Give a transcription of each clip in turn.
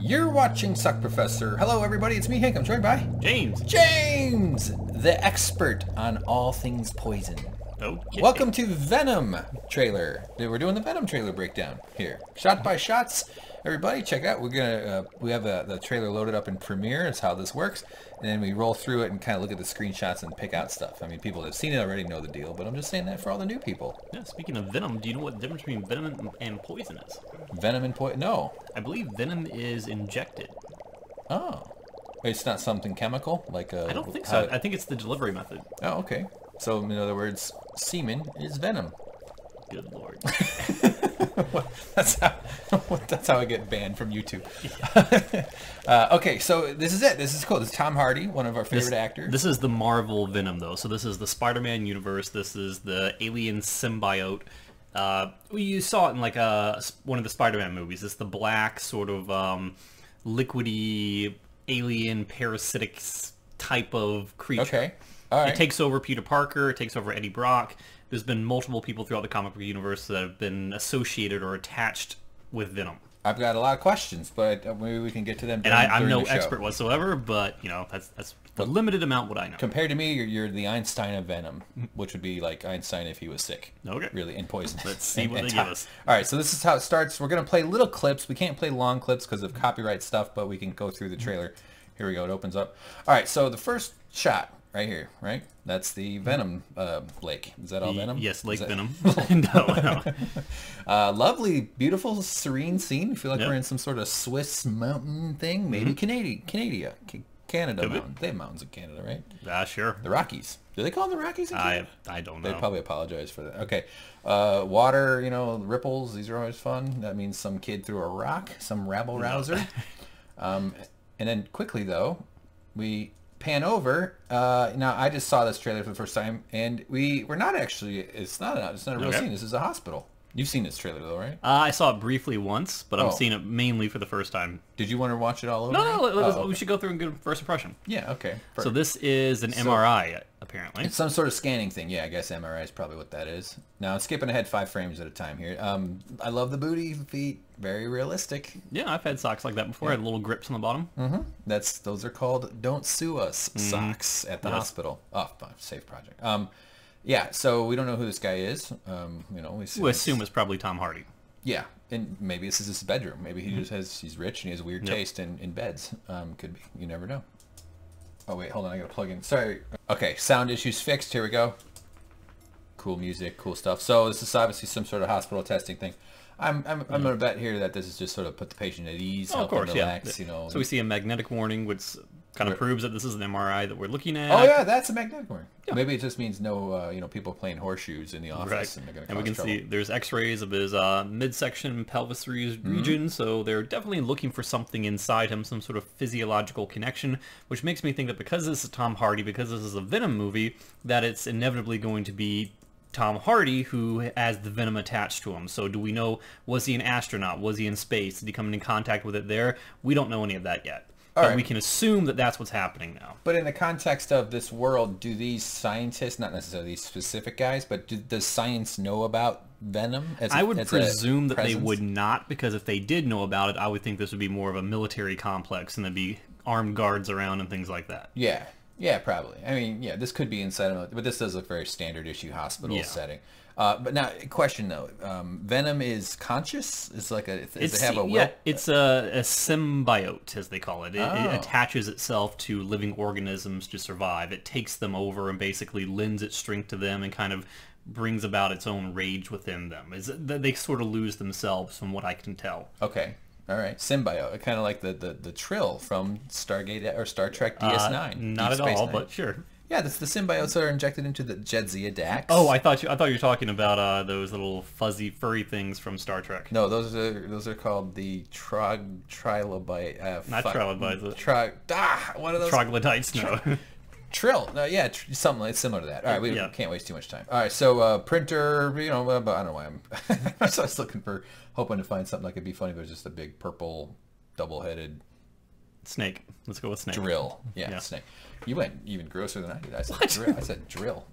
You're watching Suck Professor. Hello everybody, it's me Hank. I'm joined by James, the expert on all things poison. Okay. Welcome to Venom trailer. We're doing the Venom trailer breakdown here. Shot by shots. Everybody check it out. We're gonna we have the trailer loaded up in Premiere. That's how this works. And then we roll through it and kind of look at the screenshots and pick out stuff. I mean, people that have seen it already know the deal, but I'm just saying that for all the new people. Yeah, speaking of venom, do you know what the difference between venom and poison is? Venom and poison? No. I believe venom is injected. Oh. It's not something chemical? Like a... I don't think so. I think it's the delivery method. Oh, okay. So, in other words, semen is venom. Good lord. That's how I get banned from YouTube. Okay, so this is it. This is cool. This is Tom Hardy, one of our favorite actors. This is the Marvel Venom, though. So this is the Spider-Man universe. This is the alien symbiote. You saw it in like one of the Spider-Man movies. It's the black sort of liquidy alien parasitic type of creature. Okay. All right. It takes over Peter Parker. It takes over Eddie Brock. There's been multiple people throughout the comic book universe that have been associated or attached with Venom. I've got a lot of questions, but maybe we can get to them during, and I'm no the show. expert whatsoever, but you know that's the limited amount what I know. Compared to me, you're the Einstein of Venom, which would be like Einstein if he was sick. Okay. Really, and poison. Let's see what they give us. All right, so this is how it starts. We're gonna play little clips. We can't play long clips because of copyright stuff, but we can go through the trailer. Here we go. It opens up. All right, so the first shot. Right here, right? That's the Venom lake. Is that all Venom? Yes, Lake Venom. No. Lovely, beautiful, serene scene. I feel like we're in some sort of Swiss mountain thing. Maybe Canada mountain. They have mountains in Canada, right? Sure. The Rockies. Do they call them the Rockies in Canada? I don't know. They probably apologize for that. Okay. Water, you know, ripples. These are always fun. That means some kid threw a rock, some rabble-rouser. And then quickly, though, we... pan over. Now I just saw this trailer for the first time, and we're not actually. It's not a real scene. This is a hospital. You've seen this trailer though, right? I saw it briefly once, but I'm seeing it mainly for the first time. Did you want to watch it all over? No. We should go through and get a first impression. Yeah. Okay. So this is an MRI, apparently. It's some sort of scanning thing. Yeah, I guess MRI is probably what that is. Now I'm skipping ahead 5 frames at a time here. I love the booty, feet, very realistic. Yeah, I've had socks like that before. I had little grips on the bottom. Those are called "Don't Sue Us" socks at the hospital. Oh, safe project. Yeah, so we don't know who this guy is. You know, we assume it's probably Tom Hardy. Yeah, and maybe this is his bedroom. Maybe he just he's rich and he has a weird taste in beds. Could be. You never know. Oh wait, hold on. I gotta plug in. Sorry. Okay, sound issues fixed. Here we go. Cool music, cool stuff. So this is obviously some sort of hospital testing thing. I'm gonna bet here that this is just sort of put the patient at ease, help them relax. You know. So we see a magnetic warning, which kind of proves that this is an MRI that we're looking at. Oh yeah, that's a magnetic warning. Yeah. Maybe it just means no, you know, people playing horseshoes in the office, and they're gonna. And we can see there's X-rays of his midsection pelvis region, so they're definitely looking for something inside him, some sort of physiological connection, which makes me think that because this is Tom Hardy, because this is a Venom movie, that it's inevitably going to be Tom Hardy who has the venom attached to him. So do we know, was he an astronaut? Was he in space? Did he come in contact with it there? We don't know any of that yet. But we can assume that that's what's happening now. But in the context of this world, do these scientists, not necessarily these specific guys, but does science know about Venom? I would presume that they would not, because if they did know about it, I would think this would be more of a military complex and there'd be armed guards around and things like that. Yeah. Yeah, probably. I mean, yeah, this could be inside of, but this does look very standard issue hospital setting. But now, question though, Venom is conscious? It's like does it have a will? Yeah, it's a symbiote, as they call it. It attaches itself to living organisms to survive. It takes them over and basically lends its strength to them and kind of brings about its own rage within them. They sort of lose themselves, from what I can tell. Okay. All right, symbiote, kind of like the Trill from Stargate or Star Trek DS9. Not at all, but sure. Yeah, that's the symbiotes that are injected into the Jedzia Dax. Oh, I thought you were talking about those little fuzzy furry things from Star Trek. No, those are called the trilobite. Not trilobites. What are those? Troglodytes. No. Trill. Yeah, something like similar to that. All right, we can't waste too much time. All right, so printer, you know, I don't know why I'm so I was hoping to find something that could be funny, but it's just a big purple double-headed snake. Let's go with snake. Drill. Yeah, snake. You went even grosser than I did. I said drill. I said drill.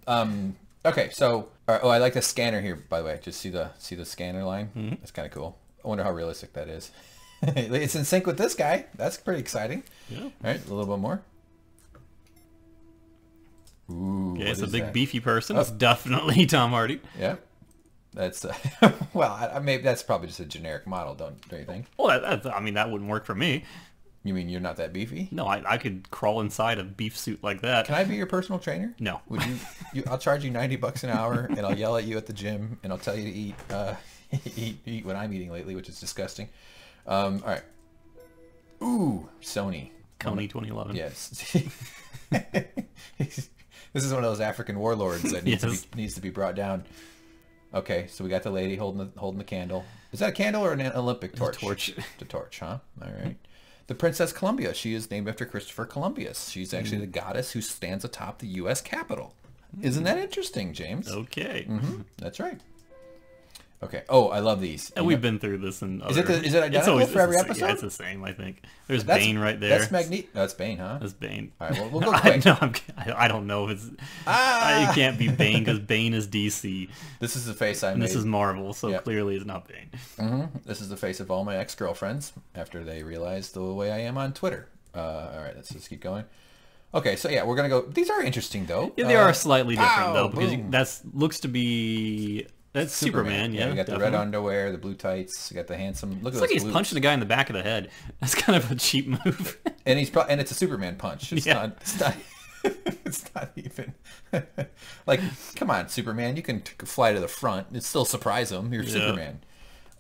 Okay, so I like the scanner here, by the way. Just see the scanner line. That's kind of cool. I wonder how realistic that is. It's in sync with this guy. That's pretty exciting. Yeah. All right, a little bit more. Ooh, Okay, it's a big that? beefy person. It's definitely Tom Hardy. Yeah. That's well, I maybe that's probably just a generic model, don't you think? Well, I mean, that wouldn't work for me. You mean you're not that beefy? No, I could crawl inside a beef suit like that. Can I be your personal trainer? No. Would you? I'll charge you $90 an hour, and I'll yell at you at the gym, and I'll tell you to eat, eat what I'm eating lately, which is disgusting. All right. Ooh, Sony. Coney 2011. Yes. This is one of those African warlords that needs to be brought down. Okay, so we got the lady holding the candle. Is that a candle or an Olympic torch? It's a torch. It's a torch, huh? All right. The Princess Columbia. She is named after Christopher Columbus. She's actually the goddess who stands atop the U.S. Capitol. Isn't that interesting, James? Okay. That's right. Okay. Oh, I love these. And we've been through this in other... Is it identical for every episode? Yeah, it's the same, I think. There's Bane right there. That's Magneto. That's Bane, huh? That's Bane. All right, well, we'll go quick. I don't know if it's... It can't be Bane because Bane is DC. This is the face I made. And this is Marvel, so clearly it's not Bane. This is the face of all my ex-girlfriends after they realized the way I am on Twitter. All right, let's just keep going. Okay, so yeah, we're going to go... These are interesting, though. Yeah, they are slightly different, though, because boom. that looks to be... That's Superman, yeah. You got definitely. the red underwear, the blue tights. You got the handsome. Look at It's those like he's glutes. punching a guy in the back of the head. That's kind of a cheap move. And it's a Superman punch. It's Yeah. not. It's not even. Like, come on, Superman. You can fly to the front. It still surprise him. You're Superman.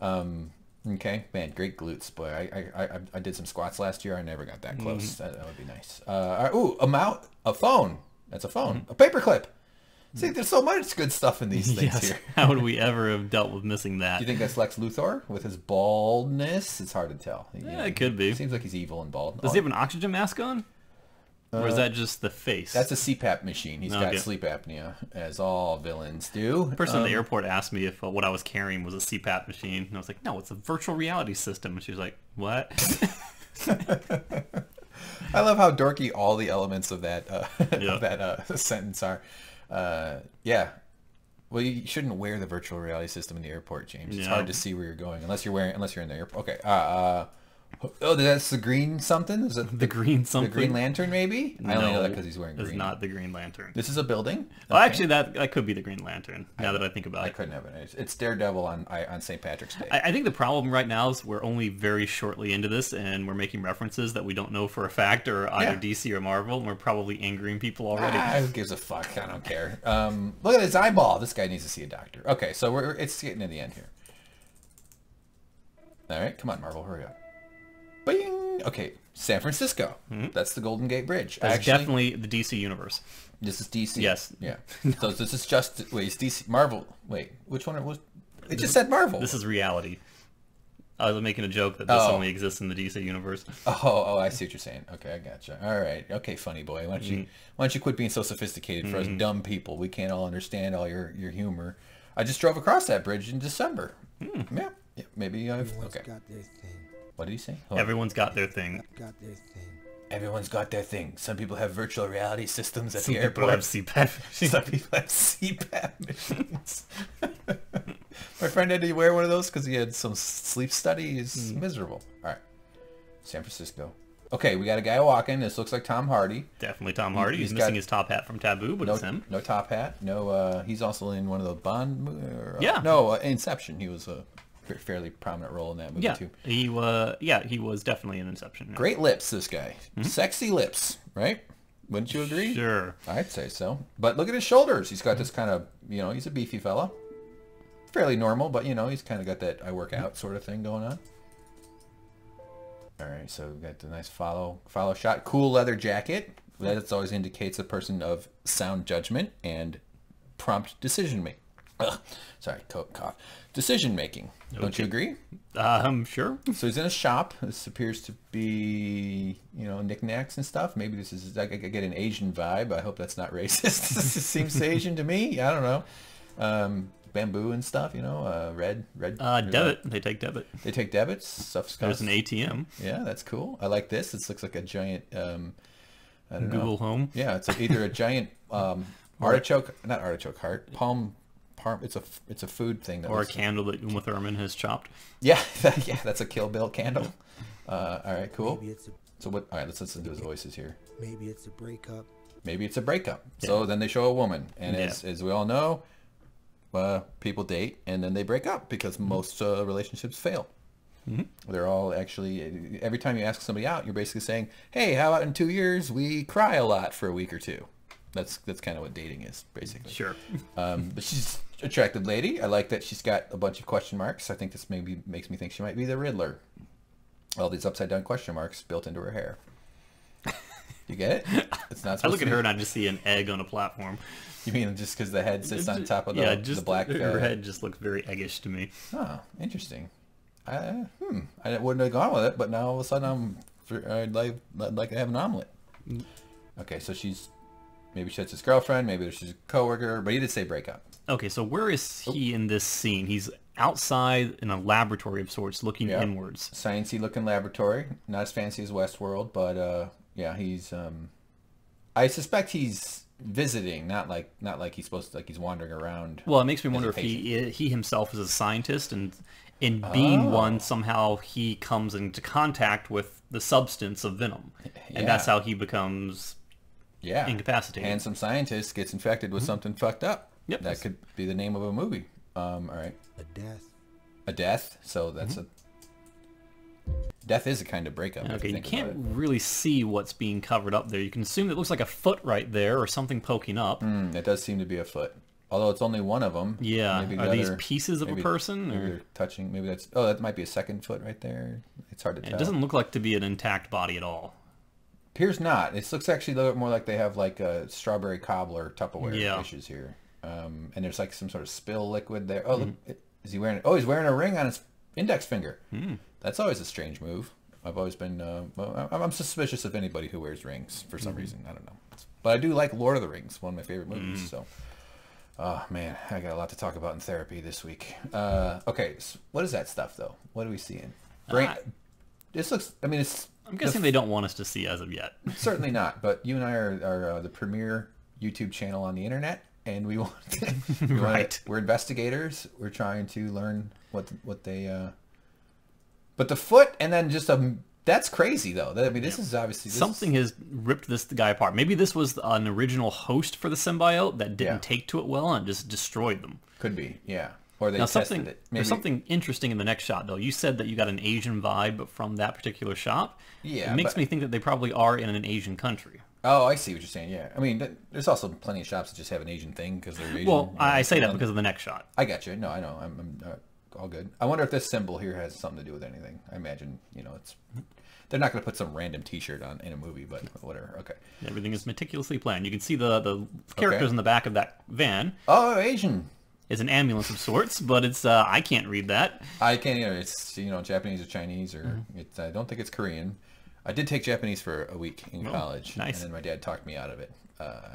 Okay, man, great glutes, boy. I did some squats last year. I never got that close. That would be nice. Ooh, a phone. That's a phone. A paperclip. See, there's so much good stuff in these things here. How would we ever have dealt with missing that? Do you think that's Lex Luthor with his baldness? It's hard to tell. Yeah, it could be. It seems like he's evil and bald. Does he have an oxygen mask on? Or is that just the face? That's a CPAP machine. He's got sleep apnea, as all villains do. The person at the airport asked me if what I was carrying was a CPAP machine. And I was like, no, it's a virtual reality system. And she was like, what? I love how dorky all the elements of that sentence are. Yeah. Well, you shouldn't wear the virtual reality system in the airport, James. It's hard to see where you're going unless you're in the airport. Okay. Oh, that's the green something? Is it the green something? The Green Lantern, maybe? I only know that because he's wearing green. It's not the Green Lantern. This is a building? Well, actually, that could be the Green Lantern, now that I think about it. I couldn't have it. It's Daredevil on St. Patrick's Day. I think the problem right now is we're only very shortly into this, and we're making references that we don't know for a fact are either DC or Marvel, and we're probably angering people already. Who gives a fuck? I don't care. Look at his eyeball. This guy needs to see a doctor. Okay, so it's getting to the end here. All right, come on, Marvel, hurry up. Bing! Okay, San Francisco. That's the Golden Gate Bridge. That's definitely the DC universe. This is DC. Yes. Yeah. So this is just... Wait, it's DC... Marvel. Wait, which one it was? It just said Marvel. This is reality. I was making a joke that this only exists in the DC universe. Oh, I see what you're saying. Okay, I gotcha. All right. Okay, funny boy. Why don't you quit being so sophisticated for us dumb people? We can't all understand all your humor. I just drove across that bridge in December. Yeah. Maybe I've... Okay. Got their thing. What did he say? Everyone's got their thing. Got their thing. Everyone's got their thing. Some people have virtual reality systems at Some the people airport. have CPAP. Some people have CPAP machines. My friend had to wear one of those because he had some sleep study. He's miserable. All right. San Francisco. Okay, we got a guy walking. This looks like Tom Hardy. Definitely Tom Hardy. He's missing his top hat from Taboo, but it's him. No top hat. No. He's also in one of the Bond movies. Yeah. No, Inception. He was a fairly prominent role in that movie too. He was definitely in Inception. Yeah. Great lips, this guy. Sexy lips, right? Wouldn't you agree? Sure. I'd say so. But look at his shoulders. He's got this kind of, he's a beefy fella. Fairly normal, but he's kind of got that I work out sort of thing going on. All right, so we've got the nice follow shot. Cool leather jacket. That always indicates a person of sound judgment and prompt decision making. Sorry, cough. Decision making. Okay. Don't you agree? Sure. So he's in a shop. This appears to be, knickknacks and stuff. Maybe this is, I get an Asian vibe. I hope that's not racist. This seems Asian to me. I don't know. Bamboo and stuff, red. Debit. They take debit. They take debits. Stuff's There's an ATM. Yeah, that's cool. I like this. This looks like a giant, I don't know. Google Home. Yeah, it's either a giant artichoke, not artichoke heart, palm. It's a food thing. Or a candle that Uma Thurman has chopped. Yeah, that's a Kill Bill candle. All right, cool. Maybe it's a, So what? All right, let's listen to his voices here. maybe it's a breakup. Maybe it's a breakup. So then they show a woman, and Yeah. as we all know, people date and then they break up because most relationships fail. They're all actually, every time you ask somebody out, you're basically saying, hey, how about in 2 years we cry a lot for a week or two? That's kind of what dating is, basically. Sure. But she's an attractive lady. I like that she's got a bunch of question marks. I think this maybe makes me think she might be the Riddler. All these upside down question marks built into her hair. You get it? It's not. I look at her and I just see an egg on a platform. You mean just because the head sits on top of the black? Her head just looks very eggish to me. Oh, interesting. I wouldn't have gone with it, but now all of a sudden I'd like to have an omelet. Okay, so maybe that's his girlfriend, maybe she's a coworker, but he did say breakup. Okay, so where is he in this scene? He's outside in a laboratory of sorts, looking inwards. Sciencey looking laboratory, not as fancy as Westworld, but yeah, he's. I suspect he's visiting, not like he's supposed to, like he's wandering around. Well, it makes me wonder if he himself is a scientist, and in being one, somehow he comes into contact with the substance of Venom, and that's how he becomes incapacitated. Handsome scientist gets infected with something fucked up. Yep, that could be the name of a movie. All right. A death. A death. So that's death is a kind of breakup. Okay, you can't really see what's being covered up there. You can assume it looks like a foot right there or something poking up. It does seem to be a foot. Although it's only one of them. Yeah. Maybe are these pieces of a person? Maybe or? They're touching. Maybe that's... Oh, that might be a second foot right there. It's hard to tell. It doesn't look like to be an intact body at all. Appears not. It looks actually a little bit more like they have like a strawberry cobbler Tupperware dishes here. And there's like some sort of spill liquid there. Oh, look, is he wearing... Oh, he's wearing a ring on his index finger. That's always a strange move. I've always been... well, I'm suspicious of anybody who wears rings for some reason. I don't know. But I do like Lord of the Rings, one of my favorite movies. So, oh man, I got a lot to talk about in therapy this week. Okay, so what is that stuff though? What are we seeing? This looks. I mean, it's. I'm guessing they don't want us to see as of yet. Certainly not. But you and I are the premier YouTube channel on the internet, and we want. We're investigators. We're trying to learn what they. But the foot, and then just a. That's crazy, though. I mean, this is obviously... Something has ripped this guy apart. Maybe this was an original host for the symbiote that didn't take to it well and just destroyed them. Could be, yeah. Or they tested it. There's something interesting in the next shot, though. You said that you got an Asian vibe from that particular shot. Yeah. It makes me think that they probably are in an Asian country. Oh, I see what you're saying, yeah. I mean, there's also plenty of shops that just have an Asian thing because they're Asian. Well, I say that because of the next shot. I got you. No, I know. I'm all good. I wonder if this symbol here has something to do with anything. I imagine, it's... They're not going to put some random T-shirt on in a movie, but whatever. Okay. Everything is meticulously planned. You can see the characters in the back of that van. Oh, Asian. It's an ambulance of sorts, but it's I can't read that. I can't either. It's Japanese or Chinese or it's. I don't think it's Korean. I did take Japanese for a week in college, nice. And then my dad talked me out of it.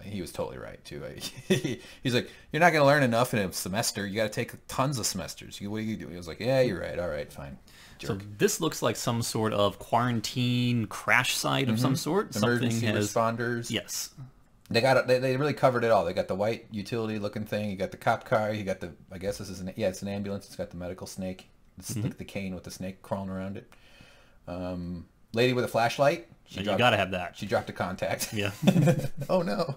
He was totally right too. He's like, you're not going to learn enough in a semester. You got to take tons of semesters. What do you do? He was like, yeah, you're right. All right, fine. Jerk. So this looks like some sort of quarantine crash site of some sort. Emergency responders. Yes. They got it. They really covered it all. They got the white utility looking thing. You got the cop car. You got the. I guess this is it's an ambulance. It's got the medical snake. It's the cane with the snake crawling around it. Lady with a flashlight. You gotta have that. She dropped a contact. Yeah. Oh no.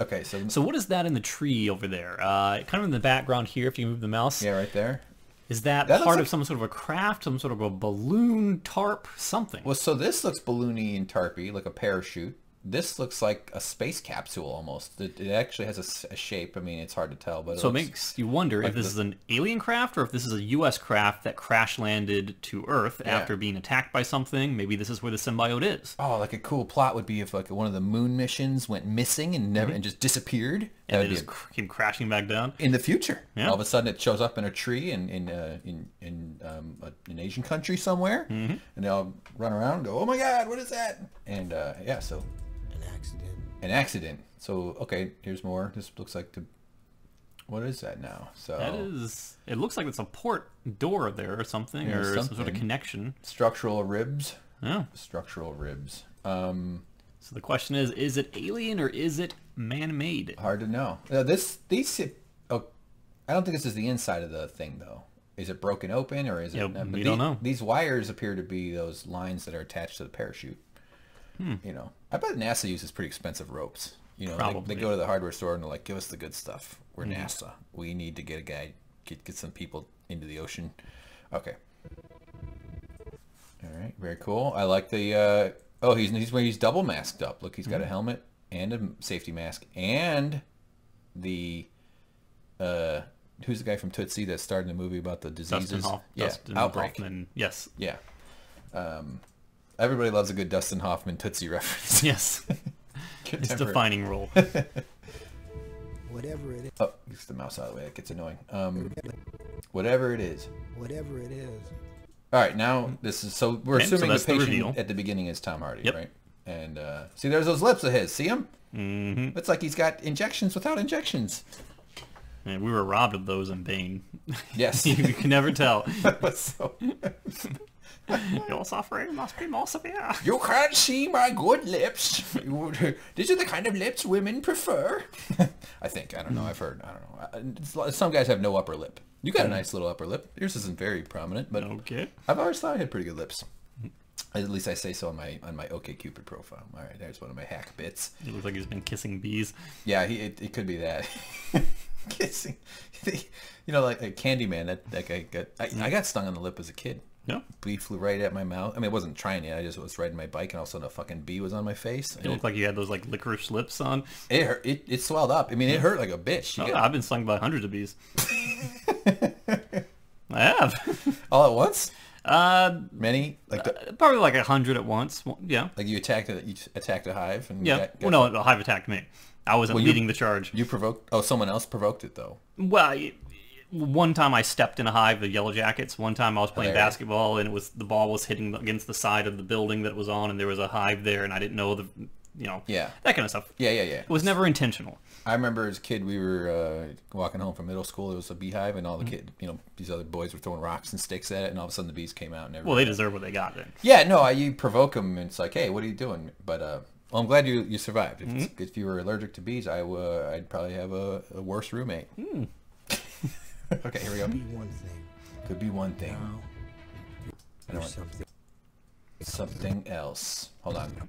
Okay, so what is that in the tree over there? Kind of in the background here. If you move the mouse. Yeah, right there. Is that part of some sort of a craft, some sort of a balloon, tarp, something? Well, so this looks balloony and tarpy, like a parachute. This looks like a space capsule almost. It actually has a shape. I mean, it's hard to tell, but so it makes you wonder if this is an alien craft or if this is a U.S. craft that crash landed to Earth after being attacked by something. Maybe this is where the symbiote is. Oh, like a cool plot would be if like one of the moon missions went missing and never and just disappeared. And it just came crashing back down in the future. Yeah. All of a sudden, it shows up in a tree in an Asian country somewhere, and they all run around and go, "Oh my God, what is that?" And so. An accident. So, okay, here's more. This looks like what is that now? So that is... It looks like it's a port door there or something, or some sort of connection. Structural ribs. Yeah. Structural ribs. So the question is it alien or is it man-made? Hard to know. I don't think this is the inside of the thing, though. is it broken open or is it? We don't know. These wires appear to be those lines that are attached to the parachute. You know, I bet NASA uses pretty expensive ropes. You know, they go to the hardware store and they're like, give us the good stuff. We're NASA. We need to get a guy, get some people into the ocean. Okay. All right, very cool. I like the, oh, he's double masked up. Look, he's got a helmet and a safety mask and the, who's the guy from Tootsie that starred in the movie about the diseases? Dustin Outbreak. Hoffman. Yes. Yeah. Everybody loves a good Dustin Hoffman Tootsie reference. Yes. His defining role. Whatever it is. Oh, gets the mouse out of the way. That gets annoying. Whatever it is. Whatever it is. All right, now this is so we're assuming the patient at the beginning is Tom Hardy, right? And see, there's those lips of his. See him? Mm-hmm. It's like he's got injections without injections. And we were robbed of those in Bane. Yes. You can never tell. That was so... Your suffering must be more severe. You can't see my good lips. These are the kind of lips women prefer. I think. I don't know. I've heard. I don't know. Some guys have no upper lip. You got a nice little upper lip. Yours isn't very prominent, but okay. I've always thought I had pretty good lips. At least I say so on my OkCupid profile. All right, there's one of my hack bits. It looks like he's been kissing bees. Yeah, it could be that. Kissing. You know, like Candyman. That guy got. I got stung on the lip as a kid. No. Bee flew right at my mouth. I mean, I wasn't trying it. I just was riding my bike, and all of a sudden, a fucking bee was on my face. It looked like you had those like licorice lips on. It hurt. It swelled up. I mean, it hurt like a bitch. I've been stung by hundreds of bees. I have. All at once? Many? Probably like 100 at once. Yeah. Like you attacked a hive? And yeah. Well, no, the hive attacked me. I wasn't leading the charge. You provoked? Oh, someone else provoked it though. Well. One time I stepped in a hive of yellow jackets. One time I was playing basketball and the ball was hitting against the side of the building that it was on, and there was a hive there, and I didn't know that kind of stuff. Yeah. It was never intentional. I remember as a kid we were walking home from middle school. There was a beehive, and all the kids, these other boys were throwing rocks and sticks at it, and all of a sudden the bees came out and everything. Well, they deserve what they got then. Yeah, no, you provoke them, and it's like, hey, what are you doing? But well, I'm glad you survived. If you were allergic to bees, I'd probably have a worse roommate. Okay, here we go. Could be one thing. No. Something else. Hold on.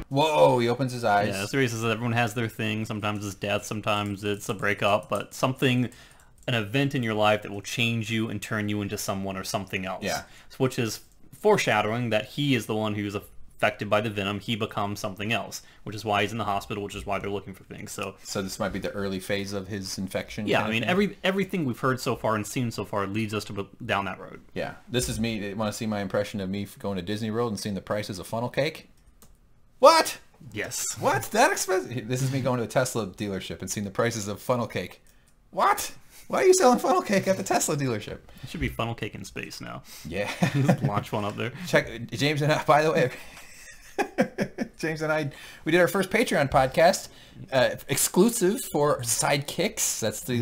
Whoa, he opens his eyes. Yeah, so he says that everyone has their thing. Sometimes it's death, sometimes it's a breakup, but an event in your life that will change you and turn you into someone or something else. Yeah. Which is foreshadowing that he is the one who's affected by the venom. He becomes something else, which is why he's in the hospital, which is why they're looking for things. So this might be the early phase of his infection. Yeah, I mean, everything we've heard so far and seen so far leads us down that road. Yeah, this is me. Want to see my impression of me going to Disney World and seeing the prices of funnel cake? What? Yes. What? That expensive? This is me going to a Tesla dealership and seeing the prices of funnel cake. What? Why are you selling funnel cake at the Tesla dealership? It should be funnel cake in space now. Yeah. Launch one up there. Check James and I. By the way. James and I, we did our first Patreon podcast, exclusive for sidekicks. That's the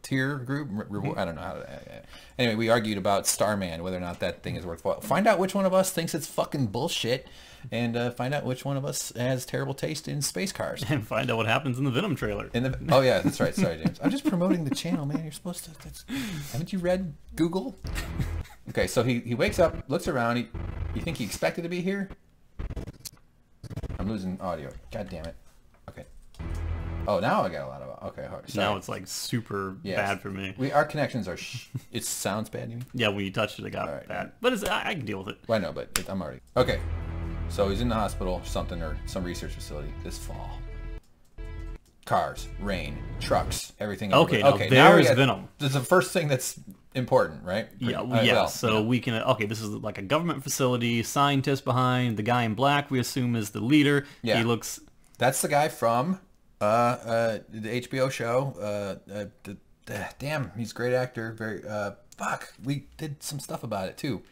tier group. I don't know how to. Anyway, we argued about Starman, whether or not that thing is worthwhile. Find out which one of us thinks it's fucking bullshit, and find out which one of us has terrible taste in space cars. And find out what happens in the Venom trailer. Oh yeah, that's right. Sorry, James. I'm just promoting the channel, man. You're supposed to. Haven't you read Google? Okay, so he wakes up, looks around. You think he expected to be here? I'm losing audio. God damn it. Okay. Oh, now I got a lot of... Okay, sorry. Now it's like super bad for me. Our connections are... It sounds bad, you mean? Yeah, when you touched it, it got bad. But I can deal with it. Well, I know, but I'm already... Okay. So he's in the hospital, or some research facility this fall. Cars, rain, trucks, everything. Okay, there's Venom. This is the first thing that's important, right? We can... Okay, this is like a government facility, scientist behind, the guy in black we assume is the leader. Yeah. He looks... That's the guy from the HBO show. Damn, he's a great actor. Very... fuck, we did some stuff about it, too.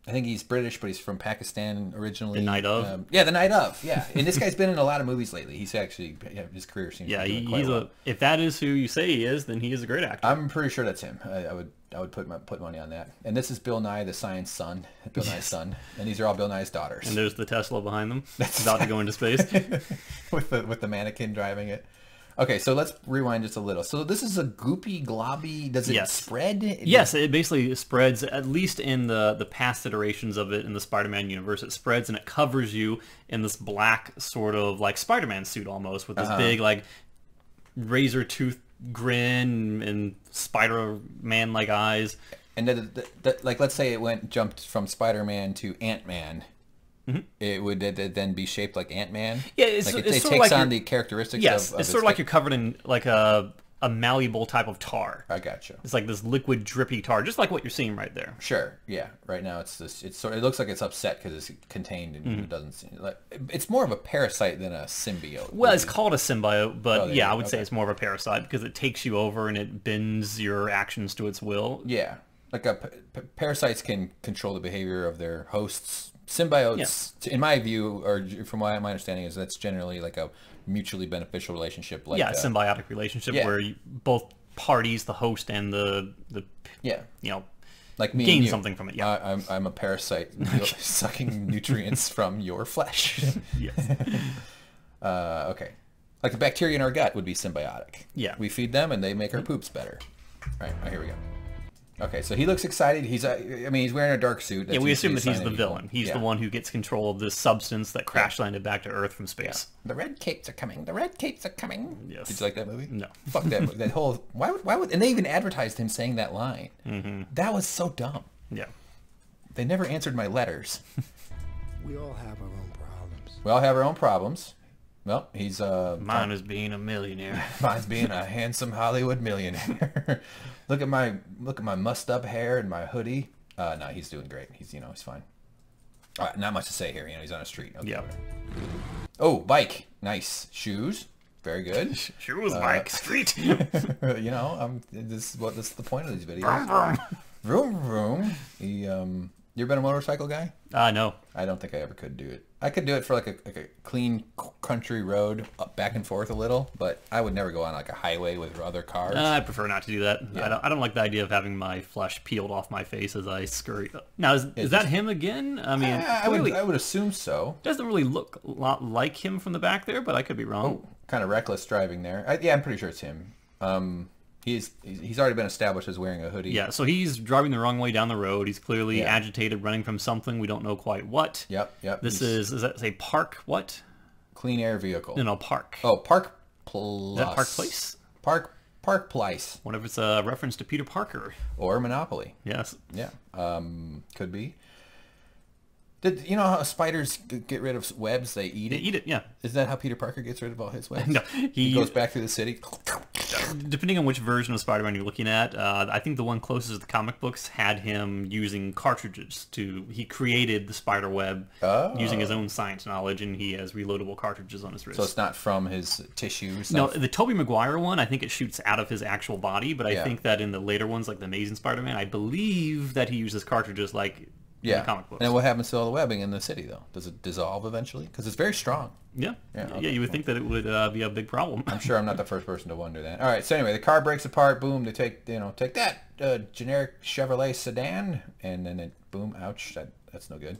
I think he's British, but he's from Pakistan originally. The Night Of? The Night Of, yeah. And this guy's been in a lot of movies lately. He's actually, his career seems to be doing quite well. If that is who you say he is, then he is a great actor. I'm pretty sure that's him. I would put money on that. And this is Bill Nye, the science son. Bill Nye's son. And these are all Bill Nye's daughters. And there's the Tesla behind them. That's about to go into space. with the mannequin driving it. Okay, so let's rewind just a little. So this is a goopy, globby. Does it spread? Yes, it basically spreads, at least in the past iterations of it in the Spider-Man universe. It spreads and it covers you in this black sort of like Spider-Man suit almost, with this big like razor tooth grin and Spider-Man like eyes. And like, let's say it jumped from Spider-Man to Ant-Man. It would then be shaped like Ant-Man. Yeah, it takes on the characteristics. Yes, of it's sort of like you're covered in like a malleable type of tar. I gotcha. It's like this liquid, drippy tar, just like what you're seeing right there. Sure. Yeah. Right now, it's this. It looks like it's upset because it's contained and it doesn't seem like it's more of a parasite than a symbiote. Well, it's called a symbiote, but I would say it's more of a parasite because it takes you over and it bends your actions to its will. Yeah, like parasites can control the behavior of their hosts. Symbiotes, in my view, or from my understanding, is that's generally like a mutually beneficial relationship. Like a symbiotic relationship where both parties, the host and the like me gain something from it. Yeah, I'm a parasite sucking nutrients from your flesh. Yes. Okay. Like the bacteria in our gut would be symbiotic. Yeah. We feed them and they make our poops better. All right, here we go. Okay, so he looks excited. He's wearing a dark suit. We assume that he's the villain. He's the one who gets control of this substance that crash landed back to Earth from space. Yeah. The red capes are coming. The red capes are coming. Yes. Did you like that movie? No. Fuck that movie. That whole why would and they even advertised him saying that line. That was so dumb. Yeah. They never answered my letters. We all have our own problems. We all have our own problems. Well, he's mine is being a millionaire. Mine's being a handsome Hollywood millionaire. Look at my mussed up hair and my hoodie. No, he's doing great. He's fine. All right, not much to say here. He's on a street. Okay, yeah. Oh, bike. Nice. Shoes. Very good. Shoes, bike, street. This is the point of these videos. Vroom vroom. You ever been a motorcycle guy? No. I don't think I ever could do it. I could do it for like a clean country road back and forth a little, but I would never go on like a highway with other cars. I prefer not to do that. Yeah. I don't like the idea of having my flesh peeled off my face as I scurry. Now, is that him again? I mean, I would assume so. Doesn't really look a lot like him from the back there, but I could be wrong. Oh, kind of reckless driving there. I'm pretty sure it's him. He's already been established as wearing a hoodie. Yeah, so he's driving the wrong way down the road. He's clearly agitated, running from something. We don't know quite what. Yep. Does that say park what? Clean air vehicle. No, park. Oh, Park Plus. Is that Park Place? Park Place. What if it's a reference to Peter Parker? Or Monopoly. Yes. Yeah. Could be. Did you know how spiders get rid of webs? They eat it. They eat it, yeah. Is that how Peter Parker gets rid of all his webs? No, he goes back through the city. Depending on which version of Spider-Man you're looking at, I think the one closest to the comic books had him using cartridges he created the spider web using his own science knowledge, and he has reloadable cartridges on his wrist. So it's not from his tissues. No, the Tobey Maguire one, I think it shoots out of his actual body, but I think that in the later ones, like the Amazing Spider-Man, I believe that he uses cartridges like in the comic books. And what happens to all the webbing in the city, though? Does it dissolve eventually? Because it's very strong. Yeah. You would think that it would be a big problem. I'm sure I'm not the first person to wonder that. All right, so anyway, the car breaks apart. Boom, they take that generic Chevrolet sedan, and then boom, ouch, that's no good.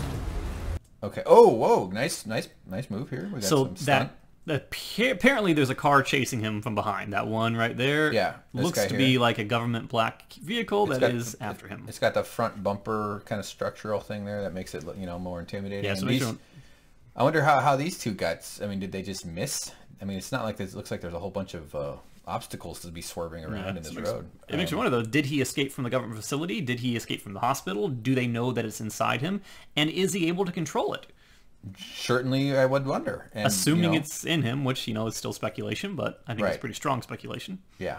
Okay. Oh, whoa, nice move here. We got some stunt. Apparently there's a car chasing him from behind. That one right there looks to be like a government black vehicle that is after him. It's got the front bumper kind of structural thing there that makes it more intimidating. Yeah, so I wonder how these two got. I mean, did they just miss? I mean, it's not like this. It looks like there's a whole bunch of obstacles to be swerving around in this road. It makes you wonder, though, did he escape from the government facility? Did he escape from the hospital? Do they know that it's inside him? And is he able to control it? Certainly, I would wonder. And, assuming it's in him, which, is still speculation, but I think it's pretty strong speculation. Yeah.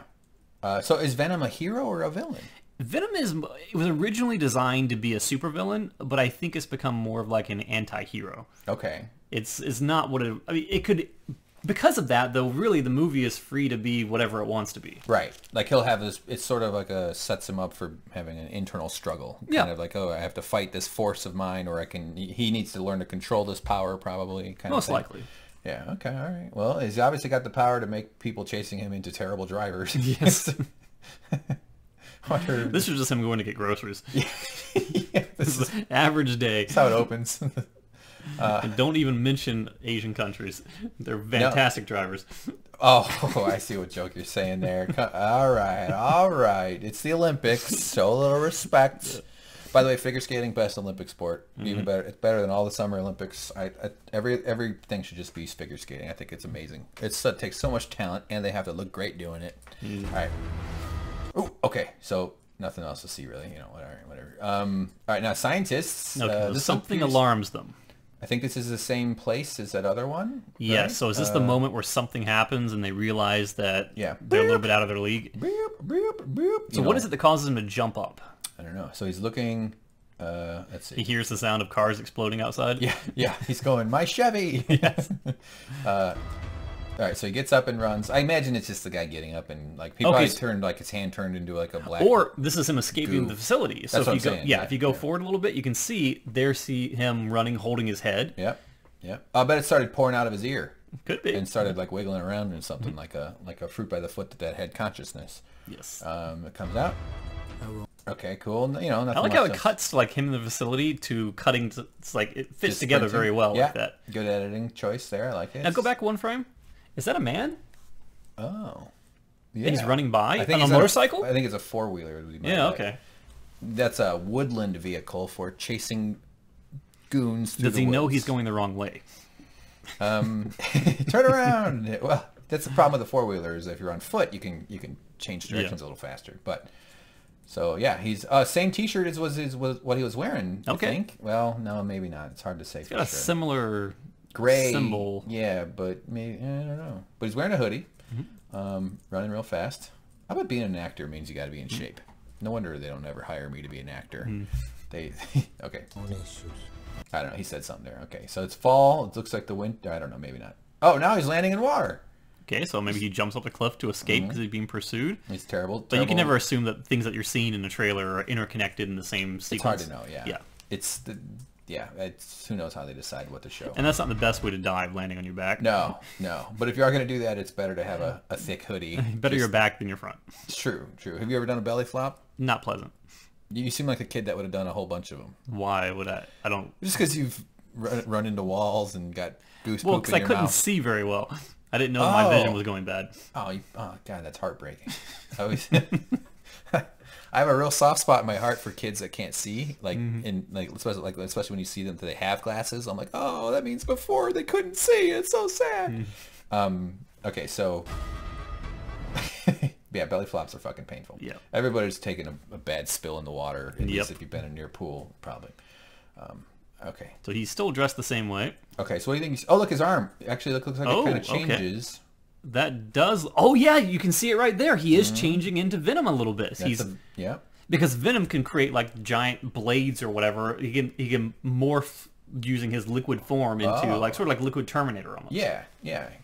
So is Venom a hero or a villain? Venom was originally designed to be a supervillain, but I think it's become more of like an anti-hero. Okay. It's not what it could... Because of that, though, really the movie is free to be whatever it wants to be. Right. Like he'll have this, it's sort of like sets him up for having an internal struggle. Kind of like, I have to fight this force of mine, or he needs to learn to control this power, probably. Most likely. Yeah, okay, all right. Well, he's obviously got the power to make people chasing him into terrible drivers. Yes. This is just him going to get groceries. This is an average day. That's how it opens. And don't even mention Asian countries. They're fantastic drivers. Oh, I see what joke you're saying there. All right, all right. It's the Olympics. Show a little respect. Yeah. By the way, figure skating, best Olympic sport. Even better. It's better than all the Summer Olympics. Everything should just be figure skating. I think it's amazing. It takes so much talent, and they have to look great doing it. All right. Oh, okay. So nothing else to see, really. You know, whatever. All right, now scientists. Okay, something alarms them. I think this is the same place as that other one. Yes. Right? So is this the moment where something happens and they realize that they're a little bit out of their league? So what is it that causes him to jump up? I don't know. So he's looking. Let's see. He hears the sound of cars exploding outside. Yeah. He's going, my Chevy. Yes. All right, so he gets up and runs. I imagine it's just the guy getting up and like he probably turned like his hand turned into like a black. Or this is him escaping the facility. So That's if you go, if you go forward a little bit, you can see him running, holding his head. Yep. I bet it started pouring out of his ear. Could be. And started like wiggling around and something like a fruit by the foot that had consciousness. Yes. It comes out. Okay, cool. You know, I like how it cuts to like him in the facility to cutting. It's like it fits together very well like that. Good editing choice there. I like it. Now go back one frame. Is that a man? Oh. Yeah. He's running by on a motorcycle? I think it's a four-wheeler. Yeah, okay. That's a woodland vehicle for chasing goons through the woods. Does he know he's going the wrong way? Turn around. Well, that's the problem with the four-wheelers. If you're on foot, you can change directions a little faster. But so yeah, he's same T-shirt as was what he was wearing. I think. Well, no, maybe not. It's hard to say. He's got a similar gray symbol. Yeah, but maybe I don't know. But he's wearing a hoodie, running real fast. How about being an actor means you got to be in shape. No wonder they don't ever hire me to be an actor. They okay. I don't know. He said something there. Okay, so it's fall. It looks like the wind. I don't know. Maybe not. Oh, now he's landing in water. Okay, so maybe he jumps up the cliff to escape because he's being pursued. It's terrible. But you can never assume that things that you're seeing in the trailer are interconnected in the same sequence. It's hard to know. Yeah. It's who knows how they decide what to show. And that's not the best way to dive, landing on your back. No. But if you are going to do that, it's better to have a thick hoodie. Better your back than your front. It's true. Have you ever done a belly flop? Not pleasant. You seem like a kid that would have done a whole bunch of them. Why would I? I don't. Just because you've run into walls and got goose poop in your mouth. Well, because I couldn't see very well. I didn't know my vision was going bad. Oh, God, that's heartbreaking. I have a real soft spot in my heart for kids that can't see, especially when you see them that they have glasses. I'm like, oh, that means before they couldn't see. It's so sad. Okay, so yeah, belly flops are fucking painful. Yeah, everybody's taken a bad spill in the water. At least if you've been near a pool, probably. Okay. So he's still dressed the same way. Okay, so what do you think? Oh, look, his arm actually looks like it kind of changes. Okay. That does. Oh yeah, you can see it right there. He is changing into Venom a little bit. Because Venom can create like giant blades or whatever. He can morph using his liquid form into like sort of like Liquid Terminator almost. Yeah,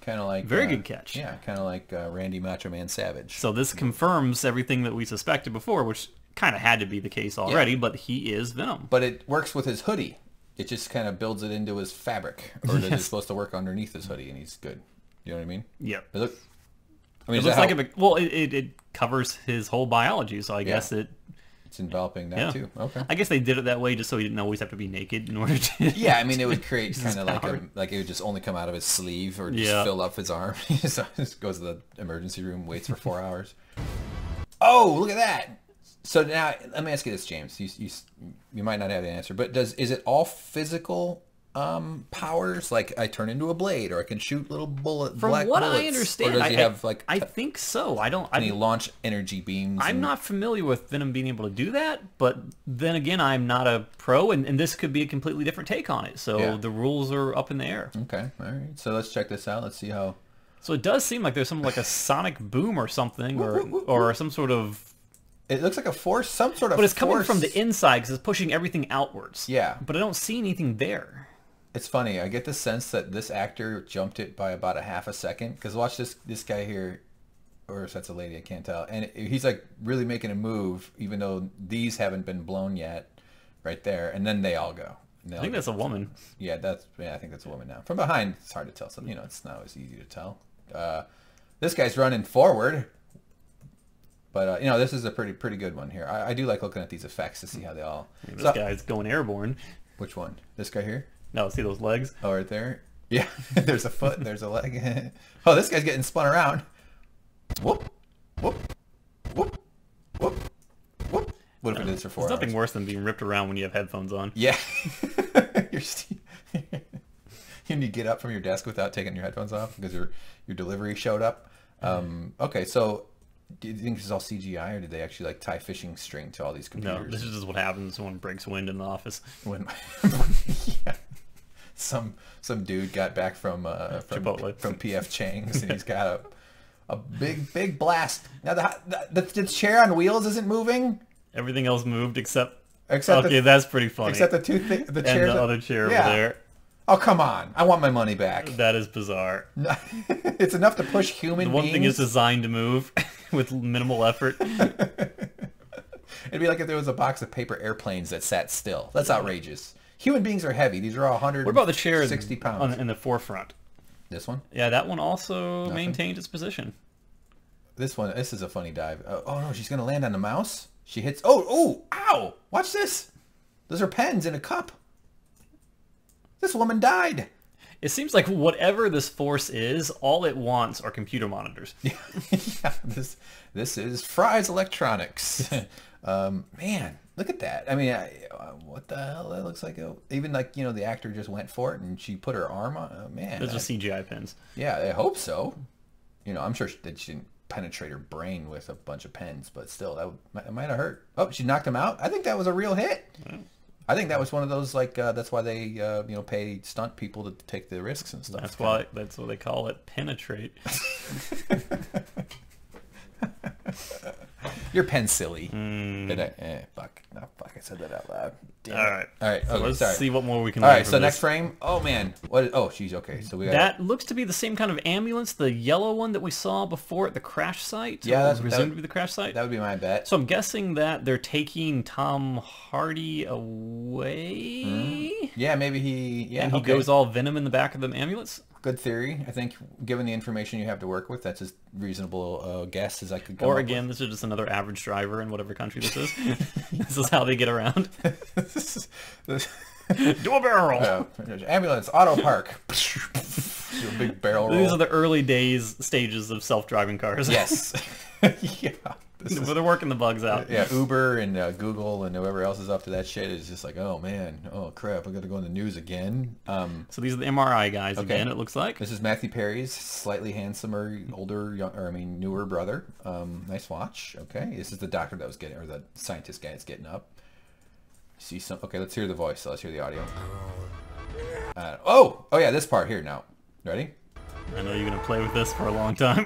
kind of like very good catch. Yeah, kind of like Randy Macho Man Savage. So this confirms everything that we suspected before, which kind of had to be the case already. But he is Venom. But it works with his hoodie. It just kind of builds it into his fabric, or is it supposed to work underneath his hoodie, and he's good. You know what I mean? Yep. It looks like it covers his whole biology, so I guess it's enveloping that too. Okay. I guess they did it that way just so he didn't always have to be naked in order to. Yeah, I mean it would create kind of like it would just only come out of his sleeve or just fill up his arm. So just goes to the emergency room, waits for 4 hours. Oh, look at that! So now let me ask you this, James. You might not have the answer, but is it all physical? Powers, like I turn into a blade, or I can shoot little black bullets. From what I understand, or does he have like? I think so. Can he launch energy beams? I'm not familiar with Venom being able to do that, but then again, I'm not a pro, and this could be a completely different take on it. So the rules are up in the air. Okay, all right. So let's check this out. Let's see how. So it does seem like there's some like a sonic boom or something, or some sort of. It looks like a force, some sort of. But it's coming from the inside because it's pushing everything outwards. Yeah. But I don't see anything there. It's funny. I get the sense that this actor jumped it by about a half a second. Because watch this guy here, or if that's a lady, I can't tell. And he's like really making a move, even though these haven't been blown yet, right there. And then they all go. I think that's a woman. Yeah, I think that's a woman now. From behind, it's hard to tell. So it's not always easy to tell. This guy's running forward, but this is a pretty good one here. I do like looking at these effects to see how they all. This guy's going airborne. Which one? This guy here? No, see those legs? Oh, right there. Yeah, there's a foot, there's a leg. Oh, this guy's getting spun around. Whoop, whoop, whoop, whoop, whoop. What if it is for 4 There's hours? nothing worse than being ripped around when you have headphones on. Yeah. You need to get up from your desk without taking your headphones off because your delivery showed up. Okay, so do you think this is all CGI, or did they actually like tie fishing string to all these computers? No, this is just what happens when breaks wind in the office. When yeah. Some dude got back from Chipotle. from PF Chang's, and he's got a big blast. Now the chair on wheels isn't moving. Everything else moved except okay, that's pretty funny. Except the two the and chairs. the other chair over there. Oh, come on. I want my money back. That is bizarre. It's enough to push human beings. The one thing is designed to move with minimal effort. It'd be like if there was a box of paper airplanes that sat still. That's outrageous. Human beings are heavy. These are all 160 What about the chair 60 pounds. in the forefront? This one? Yeah, that one also maintained its position. This is a funny dive. Oh, no, she's going to land on the mouse. She hits... Oh, ow! Watch this. Those are pens in a cup. This woman died. It seems like whatever this force is, all it wants are computer monitors. Yeah, this is Fry's Electronics. Man, look at that. I mean, what the hell? That looks like even like, you know, the actor just went for it and she put her arm on. Oh, man. Those are CGI pens. Yeah, I hope so. You know, I'm sure that she didn't penetrate her brain with a bunch of pens, but still, that might have hurt. Oh, she knocked him out. I think that was a real hit. Yeah. I think that was one of those, like, that's why they, you know, pay stunt people to take the risks and stuff. That's what they call it, penetrate. You're pen silly. Fuck. No, fuck, I said that out loud. Damn All right. All right. So Okay, let's see what more we can All learn right, from so this. next frame. Oh, man. What? Oh, she's okay. So we got... That looks to be the same kind of ambulance, the yellow one that we saw before at the crash site. Yeah, that's presumed to be the crash site. That would be my bet. So I'm guessing that they're taking Tom Hardy away. Yeah, maybe he... Yeah, and he goes all Venom in the back of the ambulance. Good theory. I think given the information you have to work with, that's as reasonable guess as I could come Or up again, with. this is just another average driver in whatever country this is. This is how they get around. Do a barrel. Ambulance, auto park. Your big barrel roll. These are the early stages of self-driving cars. Yes. Yeah. Where they're working the bugs out. Yeah, Uber and Google and whoever else is up to that shit is just like, oh man, oh crap, I got to go in the news again. So these are the MRI guys again, it looks like. This is Matthew Perry's slightly handsomer, older, newer brother. Nice watch. Okay, this is the doctor that was getting, or the scientist guy that's getting up. See some? Okay, let's hear the voice. Let's hear the audio. Oh yeah, this part here now. Ready? I know you're gonna play with this for a long time.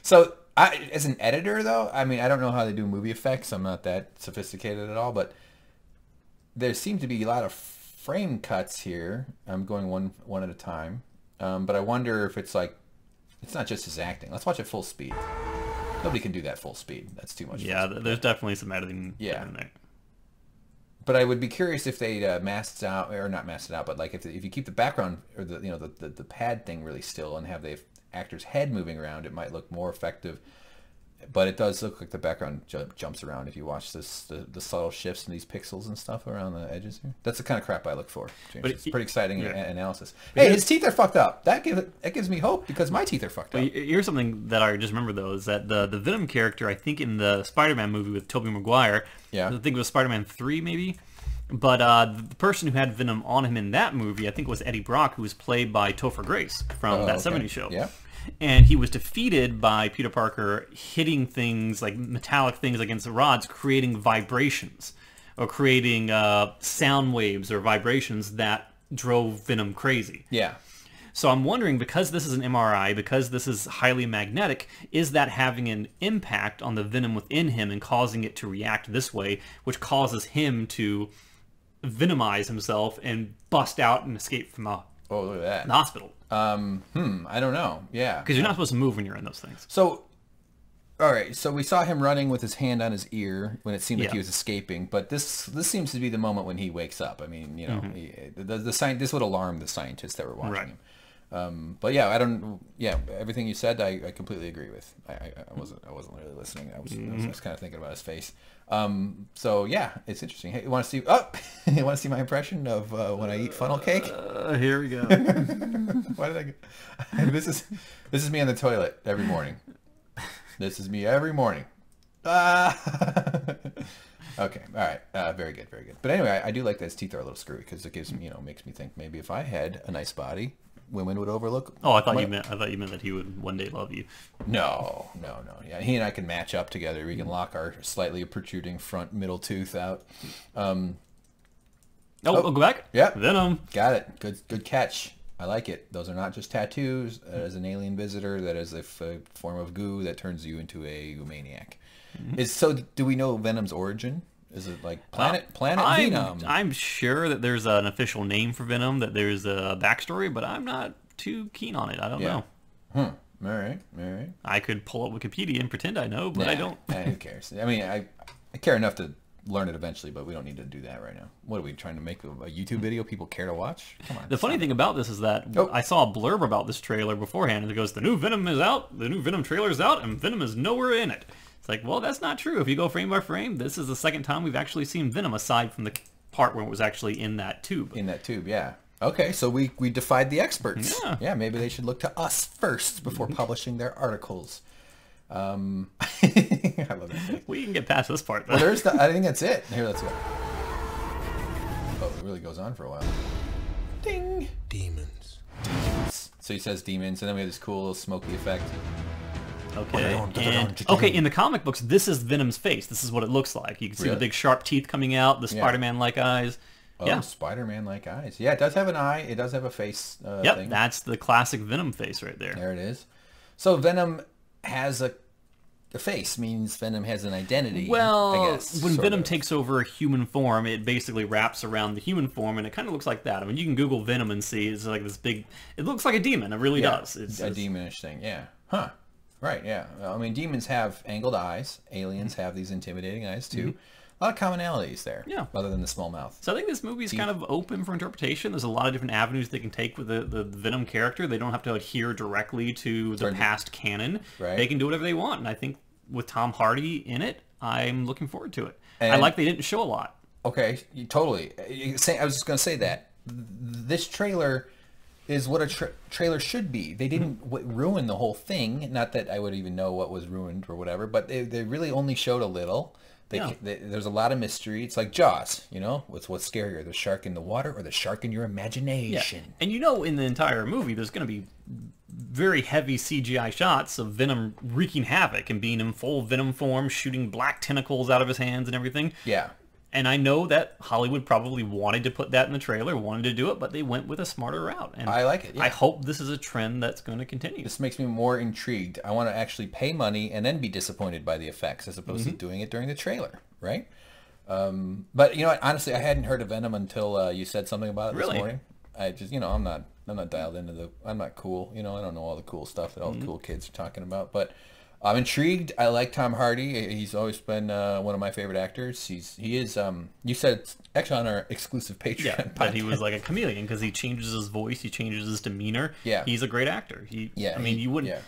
So, as an editor, though, I mean, I don't know how they do movie effects. I'm not that sophisticated at all, but there seem to be a lot of frame cuts here. I'm going one at a time, but I wonder if it's like, it's not just his acting. Let's watch it full speed. Nobody can do that full speed. That's too much. Yeah, there's definitely some editing in there. But I would be curious if they masked out, or not masked it out, but like if you keep the background or the pad thing really still and have the actor's head moving around, it might look more effective. But it does look like the background jumps around if you watch the subtle shifts in these pixels and stuff around the edges here. That's the kind of crap I look for, James. It's pretty exciting analysis. Hey, his teeth are fucked up. That gives me hope because my teeth are fucked up. Here's something that I just remember though, is that the Venom character, I think in the Spider-Man movie with Tobey Maguire, I think it was Spider-Man 3 maybe, but the person who had Venom on him in that movie, I think was Eddie Brock, who was played by Topher Grace from That 70s Show. Yeah. And he was defeated by Peter Parker hitting things like metallic things against the rods, creating vibrations or creating sound waves or vibrations that drove Venom crazy. Yeah. So I'm wondering, because this is an MRI, because this is highly magnetic, is that having an impact on the Venom within him and causing it to react this way, which causes him to venomize himself and bust out and escape from the hospital? I don't know. Yeah. Because you're not supposed to move when you're in those things. So, all right. So we saw him running with his hand on his ear when it seemed like he was escaping. But this seems to be the moment when he wakes up. I mean, you know, this would alarm the scientists that were watching him. But yeah, I don't. Yeah, everything you said, I completely agree with. I wasn't really listening. I was kind of thinking about his face. So yeah, it's interesting. Hey, you want to see? Oh, you want to see my impression of when I eat funnel cake? Here we go. Why did I? This is me on the toilet every morning. This is me every morning. Okay, all right, very good, very good. But anyway, I do like that his teeth are a little screwy because it gives me, makes me think maybe if I had a nice body, women would overlook. Oh, I thought you meant that he would one day love you. No. Yeah, he and I can match up together. We can lock our slightly protruding front middle tooth out. Oh, go back. Yeah, Venom. Got it. Good catch. I like it. Those are not just tattoos. As an alien visitor, that is a form of goo that turns you into a maniac. So do we know Venom's origin? Is it like planet Venom? I'm sure that there's an official name for Venom, that there's a backstory, but I'm not too keen on it. I don't know. All right. I could pull up Wikipedia and pretend I know, but I don't. Who cares? I mean, I care enough to learn it eventually, but we don't need to do that right now. What are we trying to make a YouTube video people care to watch? Come on. The funny thing about this is that I saw a blurb about this trailer beforehand, and it goes, the new Venom is out, the new Venom trailer is out, and Venom is nowhere in it. It's like, well, that's not true. If you go frame by frame, this is the second time we've actually seen Venom, aside from the part where it was actually in that tube. In that tube, yeah. Okay, so we defied the experts. Yeah, maybe they should look to us first before publishing their articles. I love it. We can get past this part, though. Well, I think that's it. Here, let's go. Oh, it really goes on for a while. Ding. Demons. So he says demons, and then we have this cool little smoky effect. Okay. Okay, in the comic books, this is Venom's face. This is what it looks like. You can see the big sharp teeth coming out, the Spider-Man-like eyes. Oh, Spider-Man-like eyes. Yeah, it does have an eye. It does have a face thing. That's the classic Venom face right there. There it is. So Venom has a face, means Venom has an identity. Well, I guess, when Venom takes over a human form, it basically wraps around the human form, and it kind of looks like that. I mean, you can Google Venom and see it's like this big... It looks like a demon. It really does. It's a demonish thing, yeah. Huh. Right, yeah. I mean, demons have angled eyes. Aliens have these intimidating eyes, too. A lot of commonalities there, other than the small mouth. So I think this movie is kind of open for interpretation. There's a lot of different avenues they can take with the Venom character. They don't have to adhere directly to the past canon. Right. They can do whatever they want, and I think with Tom Hardy in it, I'm looking forward to it. And I like they didn't show a lot. Okay, totally. I was just going to say that. This trailer is what a trailer should be. They didn't ruin the whole thing. Not that I would even know what was ruined or whatever, but they really only showed a little. There's a lot of mystery. It's like Jaws, what's scarier, the shark in the water or the shark in your imagination? Yeah. And in the entire movie, there's going to be very heavy CGI shots of Venom wreaking havoc and being in full Venom form, shooting black tentacles out of his hands and everything. Yeah. And I know that Hollywood probably wanted to put that in the trailer, wanted to do it, but they went with a smarter route. And I like it. Yeah. I hope this is a trend that's going to continue. This makes me more intrigued. I want to actually pay money and then be disappointed by the effects as opposed to doing it during the trailer, right? But you know what? Honestly, I hadn't heard of Venom until you said something about it this morning. I just, I'm not dialed into I'm not cool. I don't know all the cool stuff that all the cool kids are talking about, but I'm intrigued. I like Tom Hardy. He's always been one of my favorite actors. He is. You said actually on our exclusive Patreon podcast that he was like a chameleon because he changes his voice, he changes his demeanor. Yeah, he's a great actor. You wouldn't. Yeah.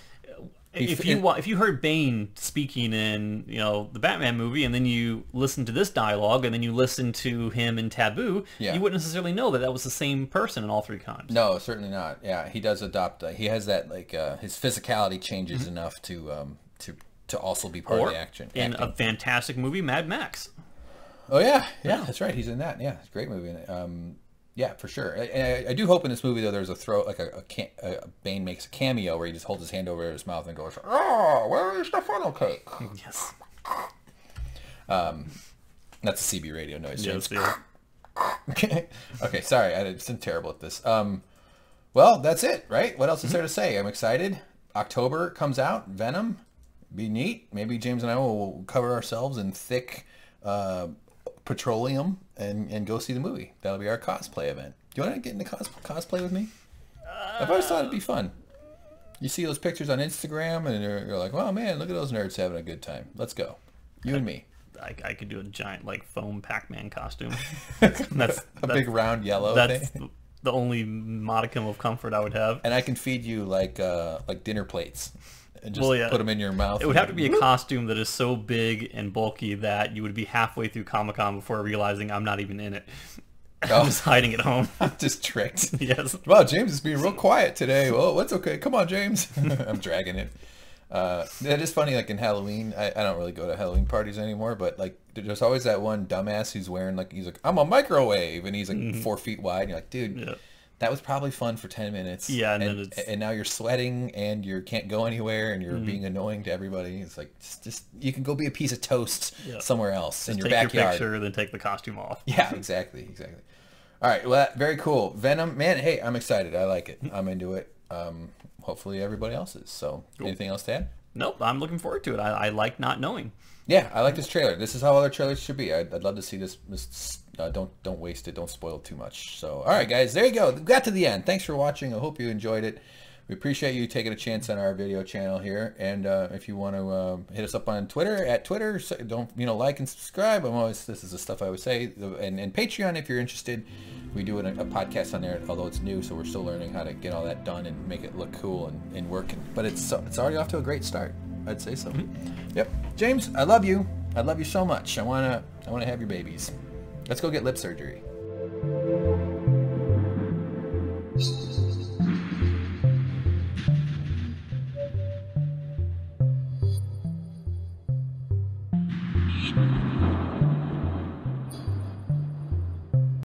If you heard Bane speaking in the Batman movie, and then you listen to this dialogue, and then you listen to him in Taboo, you wouldn't necessarily know that was the same person in all three times. No, certainly not. Yeah, he does adopt. He has that his physicality changes enough to also be part of the action. In a fantastic movie, Mad Max. Oh yeah, that's right. He's in that. Yeah, it's a great movie. Yeah, for sure. I do hope in this movie though there's a Bane makes a cameo where he just holds his hand over his mouth and goes, "Oh, where's the funnel cake?" Yes. That's a CB radio noise. Yes, Okay, sorry, I'm terrible at this. Well, that's it, right? What else is there to say? I'm excited. October comes out. Venom. Be neat. Maybe James and I will cover ourselves in thick petroleum and go see the movie. That'll be our cosplay event. Do you want to get into cosplay with me? I've always thought it'd be fun. You see those pictures on Instagram and you're like, "Wow, man, look at those nerds having a good time. Let's go. You and me." I could do a giant foam Pac-Man costume. That's a big round yellow thing. the only modicum of comfort I would have. And I can feed you like dinner plates. And just put them in your mouth. It would have to be a costume that is so big and bulky that you would be halfway through Comic-Con before realizing I'm not even in it. I'm just hiding at home. I'm just tricked. Yes. Well, James is being real quiet today. Well, that's okay. Come on, James. I'm dragging it. It is funny, like in Halloween, I don't really go to Halloween parties anymore, but like there's always that one dumbass who's wearing he's like, I'm a microwave, and he's like 4 feet wide. And you're like, dude, that was probably fun for 10 minutes. Yeah, and now you're sweating and you can't go anywhere and you're being annoying to everybody. It's like just you can go be a piece of toast somewhere else in your backyard. Take your picture, then take the costume off. Yeah, exactly. All right, well, very cool. Venom, man, hey, I'm excited. I like it. I'm into it. Hopefully everybody else is. So, cool. Anything else to add? Nope, I'm looking forward to it. I like not knowing. Yeah, I like this trailer. This is how other trailers should be. I'd love to see this. Don't waste it. Don't spoil it too much. So, all right, guys, there you go. We got to the end. Thanks for watching. I hope you enjoyed it. We appreciate you taking a chance on our video channel here. And if you want to hit us up on Twitter, so don't like and subscribe. This is the stuff I would say. And Patreon if you're interested. We do a podcast on there, although it's new, so we're still learning how to get all that done and make it look cool and working. But it's already off to a great start. I'd say so. Yep. James, I love you. I love you so much. I wanna have your babies. Let's go get lip surgery.